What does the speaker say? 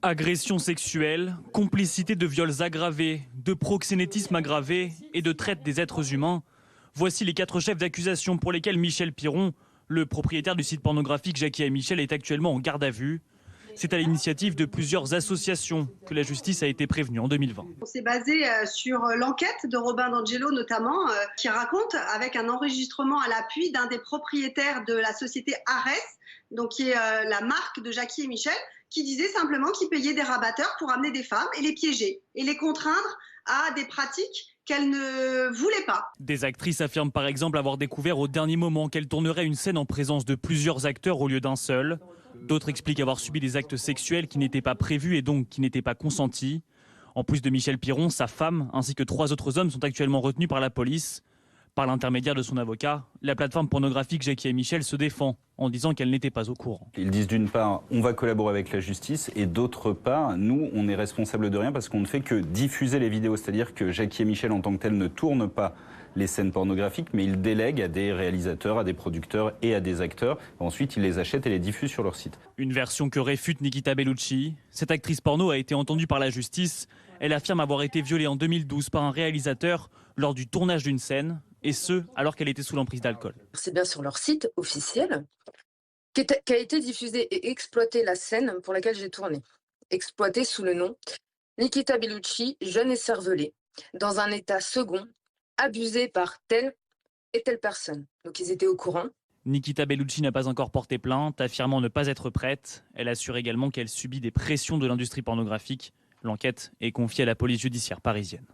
Agression sexuelle, complicité de viols aggravés, de proxénétisme aggravé et de traite des êtres humains. Voici les 4 chefs d'accusation pour lesquels Michel Piron, le propriétaire du site pornographique Jackie et Michel, est actuellement en garde à vue. C'est à l'initiative de plusieurs associations que la justice a été prévenue en 2020. On s'est basé sur l'enquête de Robin D'Angelo notamment, qui raconte avec un enregistrement à l'appui d'un des propriétaires de la société Ares, donc qui est la marque de Jackie et Michel, qui disait simplement qu'ils payaient des rabatteurs pour amener des femmes et les piéger et les contraindre à des pratiques qu'elles ne voulaient pas. Des actrices affirment par exemple avoir découvert au dernier moment qu'elles tourneraient une scène en présence de plusieurs acteurs au lieu d'un seul. D'autres expliquent avoir subi des actes sexuels qui n'étaient pas prévus et donc qui n'étaient pas consentis. En plus de Michel Piron, sa femme ainsi que 3 autres hommes sont actuellement retenus par la police. Par l'intermédiaire de son avocat, la plateforme pornographique Jackie et Michel se défend en disant qu'elle n'était pas au courant. Ils disent d'une part, on va collaborer avec la justice, et d'autre part, nous, on est responsable de rien parce qu'on ne fait que diffuser les vidéos. C'est-à-dire que Jackie et Michel, en tant que tels, ne tournent pas les scènes pornographiques, mais ils délèguent à des réalisateurs, à des producteurs et à des acteurs. Ensuite, ils les achètent et les diffusent sur leur site. Une version que réfute Nikita Bellucci. Cette actrice porno a été entendue par la justice. Elle affirme avoir été violée en 2012 par un réalisateur lors du tournage d'une scène, et ce, alors qu'elle était sous l'emprise d'alcool. C'est bien sur leur site officiel qu'a été diffusée et exploitée la scène pour laquelle j'ai tourné. Exploitée sous le nom Nikita Bellucci, jeune et cervelée, dans un état second, abusé par telle et telle personne. Donc ils étaient au courant. Nikita Bellucci n'a pas encore porté plainte, affirmant ne pas être prête. Elle assure également qu'elle subit des pressions de l'industrie pornographique. L'enquête est confiée à la police judiciaire parisienne.